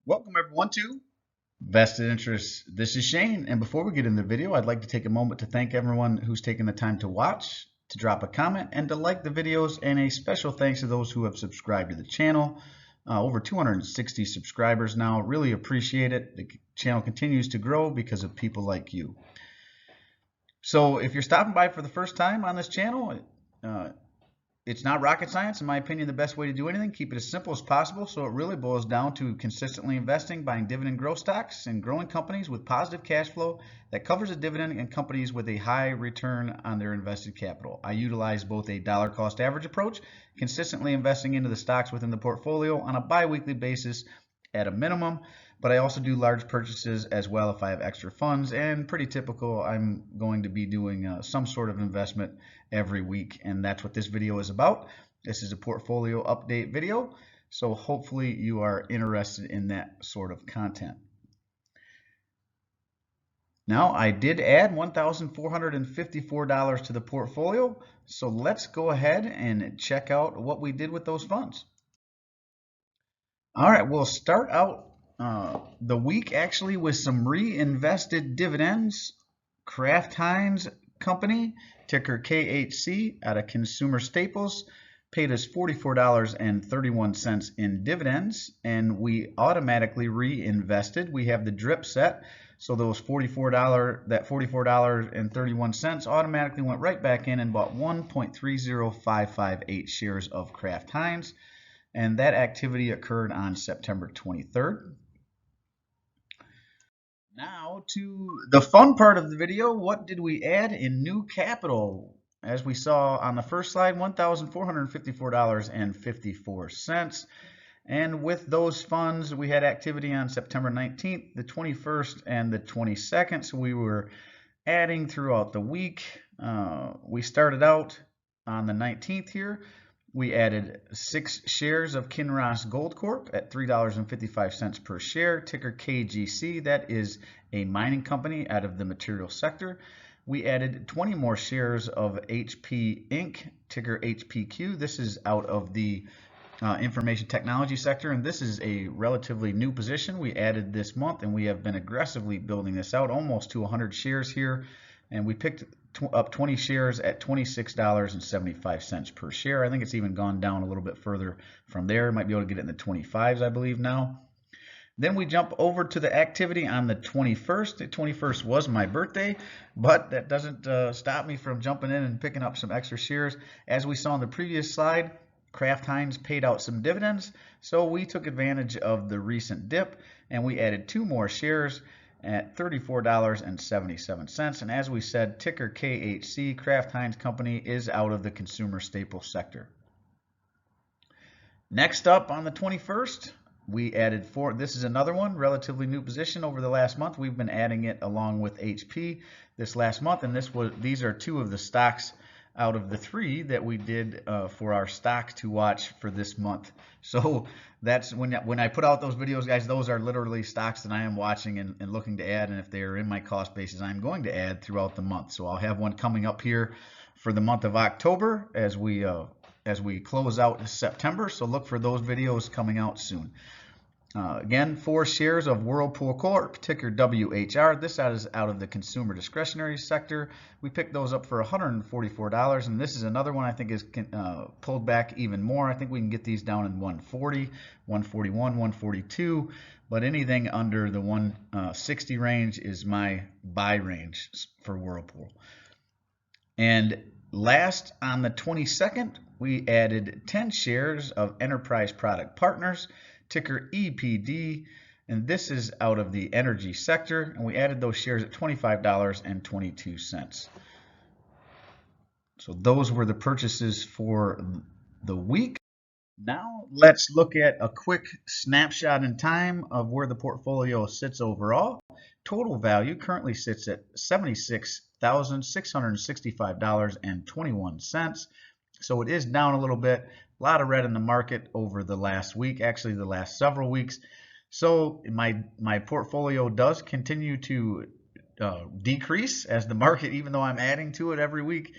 Welcome everyone to Vested Interests. This is Shane, and before we get into the video, I'd like to take a moment to thank everyone who's taken the time to watch, to drop a comment, and to like the videos, and a special thanks to those who have subscribed to the channel. Over 260 subscribers now. Really appreciate it. The channel continues to grow because of people like you. So if you're stopping by for the first time on this channel, it's not rocket science. In my opinion, the best way to do anything, keep it as simple as possible. So it really boils down to consistently investing, buying dividend growth stocks and growing companies with positive cash flow that covers a dividend, and companies with a high return on their invested capital. I utilize both a dollar cost average approach, consistently investing into the stocks within the portfolio on a bi-weekly basis at a minimum, but I also do large purchases as well if I have extra funds, and pretty typical, I'm going to be doing some sort of investment every week, and that's what this video is about. This is a portfolio update video, so hopefully you are interested in that sort of content. Now, I did add $1,454 to the portfolio, so let's go ahead and check out what we did with those funds. All right, we'll start out the week actually with some reinvested dividends. Kraft Heinz Company, ticker KHC, out of Consumer Staples, paid us $44.31 in dividends, and we automatically reinvested. We have the drip set, so those $44.31 automatically went right back in and bought 1.30558 shares of Kraft Heinz, and that activity occurred on September 23rd. Now to the fun part of the video. What did we add in new capital? As we saw on the first slide, $1,454.54. And with those funds, we had activity on September 19th, the 21st, and the 22nd. So we were adding throughout the week. We started out on the 19th here. We added 6 shares of Kinross Gold Corp at $3.55 per share, ticker KGC. That is a mining company out of the material sector. We added 20 more shares of HP Inc., ticker HPQ. This is out of the information technology sector, and this is a relatively new position we added this month, and we have been aggressively building this out, almost to 100 shares here, and we picked up 20 shares at $26.75 per share. I think it's even gone down a little bit further from there. Might be able to get it in the 25s, I believe now. Then we jump over to the activity on the 21st. The 21st was my birthday, but that doesn't stop me from jumping in and picking up some extra shares. As we saw in the previous slide, Kraft Heinz paid out some dividends, so we took advantage of the recent dip, and we added 2 more shares at $34.77. And as we said, ticker KHC, Kraft Heinz Company, is out of the consumer staple sector. Next up on the 21st, we added 4. This is another one, relatively new position over the last month. We've been adding it along with HP this last month, and these are 2 of the stocks out of the 3 that we did for our stock to watch for this month. So that's when I put out those videos, guys, those are literally stocks that I am watching and looking to add, and if they're in my cost basis, I'm going to add throughout the month. So I'll have one coming up here for the month of October as we close out September. So look for those videos coming out soon. Again, 4 shares of Whirlpool Corp, ticker WHR. This is out of the consumer discretionary sector. We picked those up for $144, and this is another one I think is pulled back even more. I think we can get these down in 140, 141, 142, but anything under the 160 range is my buy range for Whirlpool. And last, on the 22nd, we added 10 shares of Enterprise Product Partners, ticker EPD, and this is out of the energy sector, and we added those shares at $25.22. So those were the purchases for the week. Now let's look at a quick snapshot in time of where the portfolio sits overall. Total value currently sits at $76,665.21. So it is down a little bit. A lot of red in the market over the last week, actually the last several weeks. So my portfolio does continue to decrease as the market, even though I'm adding to it every week.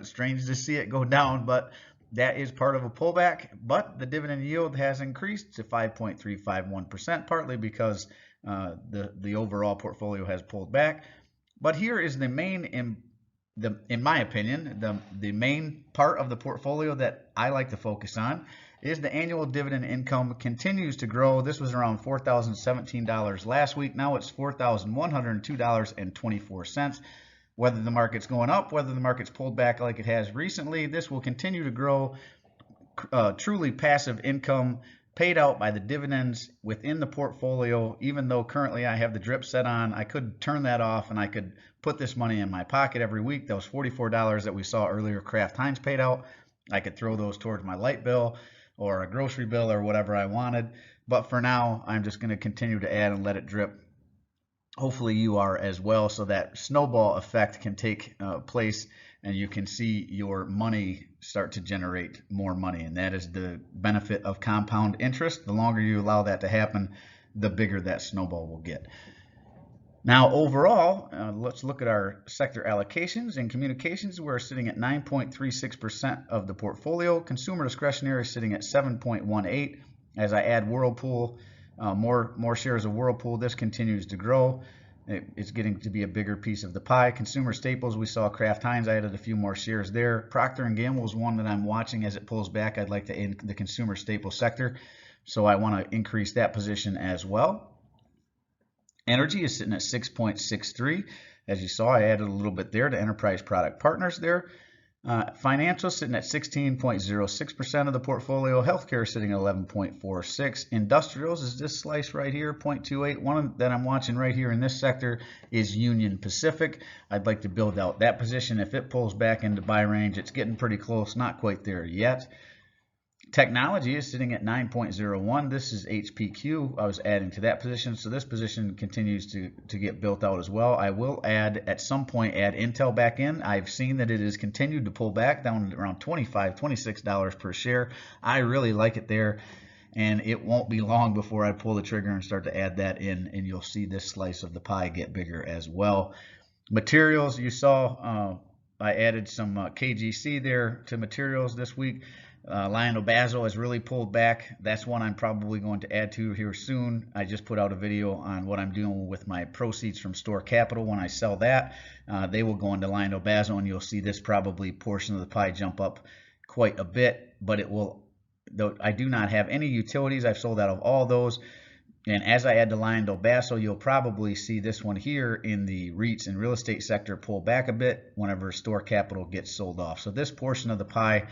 Strange to see it go down, but that is part of a pullback, but the dividend yield has increased to 5.351%, partly because the overall portfolio has pulled back. But here is the main, in my opinion, the main part of the portfolio that I like to focus on is the annual dividend income continues to grow. This was around $4,017 last week. Now it's $4,102.24. Whether the market's going up, whether the market's pulled back like it has recently, this will continue to grow. Truly passive income paid out by the dividends within the portfolio. Even though currently I have the drip set on, I could turn that off and I could put this money in my pocket every week. Those $44 that we saw earlier, Kraft Heinz paid out, I could throw those towards my light bill or a grocery bill or whatever I wanted. But for now, I'm just going to continue to add and let it drip. Hopefully you are as well, so that snowball effect can take place and you can see your money start to generate more money. And that is the benefit of compound interest. The longer you allow that to happen, the bigger that snowball will get. Now overall, let's look at our sector allocations. In communications, we're sitting at 9.36% of the portfolio. Consumer discretionary is sitting at 7.18%. As I add Whirlpool, more shares of Whirlpool, this continues to grow. It's getting to be a bigger piece of the pie. Consumer staples, we saw Kraft Heinz. I added a few more shares there. Procter & Gamble is one that I'm watching as it pulls back. I'd like to add the consumer staple sector, so I want to increase that position as well. Energy is sitting at 6.63. As you saw, I added a little bit there to Enterprise Product Partners there. Financial sitting at 16.06% of the portfolio. Healthcare sitting at 11.46. Industrials is this slice right here, 0.28. One that I'm watching right here in this sector is Union Pacific. I'd like to build out that position. If it pulls back into buy range, it's getting pretty close, not quite there yet. Technology is sitting at 9.01. This is HPQ. I was adding to that position, so this position continues to get built out as well. I will add, at some point, add Intel back in. I've seen that it has continued to pull back down around $25, $26 per share. I really like it there, and it won't be long before I pull the trigger and start to add that in, and you'll see this slice of the pie get bigger as well. Materials, you saw I added some KGC there to materials this week. LyondellBasell has really pulled back. That's one I'm probably going to add to here soon. I just put out a video on what I'm doing with my proceeds from store capital. When I sell that, they will go into LyondellBasell, and you'll see this probably portion of the pie jump up quite a bit. But it will, though I do not have any utilities. I've sold out of all those. And as I add to LyondellBasell, you'll probably see this one here in the REITs and real estate sector pull back a bit whenever store capital gets sold off. So this portion of the pie,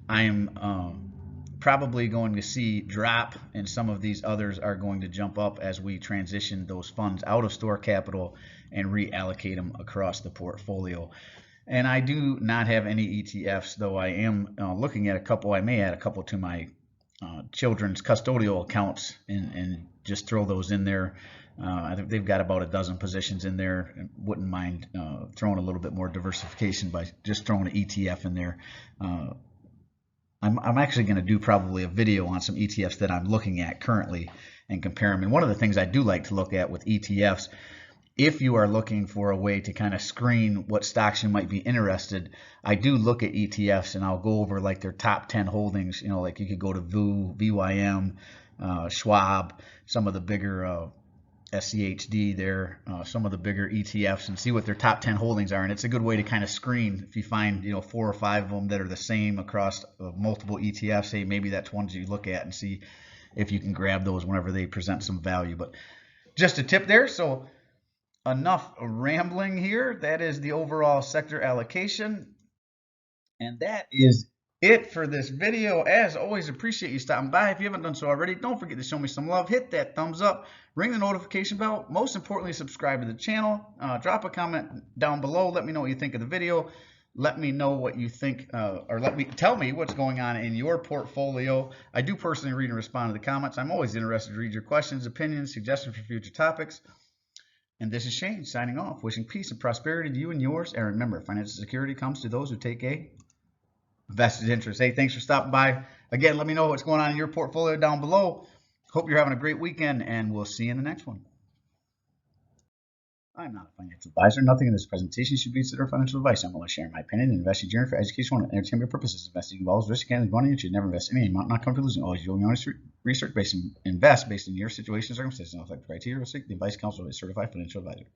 I'm probably going to see drop, and some of these others are going to jump up as we transition those funds out of store capital and reallocate them across the portfolio. And I do not have any ETFs, though I am looking at a couple. I may add a couple to my children's custodial accounts and just throw those in there. I think they've got about a dozen positions in there. Wouldn't mind throwing a little bit more diversification by just throwing an ETF in there. I'm actually going to do probably a video on some ETFs that I'm looking at currently and compare them. And one of the things I do like to look at with ETFs, if you are looking for a way to kind of screen what stocks you might be interested, I do look at ETFs and I'll go over like their top 10 holdings. You know, like you could go to VU, VYM, Schwab, some of the bigger SCHD there, some of the bigger ETFs, and see what their top 10 holdings are. And it's a good way to kind of screen. If you find 4 or 5 of them that are the same across multiple ETFs, hey, maybe that's ones you look at and see if you can grab those whenever they present some value. But just a tip there. So enough rambling here. That is the overall sector allocation, and that is it for this video. As always, appreciate you stopping by. If you haven't done so already, don't forget to show me some love. Hit that thumbs up, ring the notification bell, most importantly, subscribe to the channel. Drop a comment down below. Let me know what you think of the video. Let me know what you think, or tell me what's going on in your portfolio. I do personally read and respond to the comments. I'm always interested to read your questions, opinions, suggestions for future topics. And this is Shane signing off, wishing peace and prosperity to you and yours. And remember, financial security comes to those who take a vested interest. Hey, thanks for stopping by. Again, let me know what's going on in your portfolio down below. Hope you're having a great weekend, and we'll see you in the next one. I'm not a financial advisor. Nothing in this presentation should be considered financial advice. I'm only sharing my opinion and investing journey for educational and entertainment purposes. Investing involves risk and money. You should never invest any amount not come to losing. Always doing honest research based in your situation and circumstances. Not like criteria. The advice counsel is a certified financial advisor.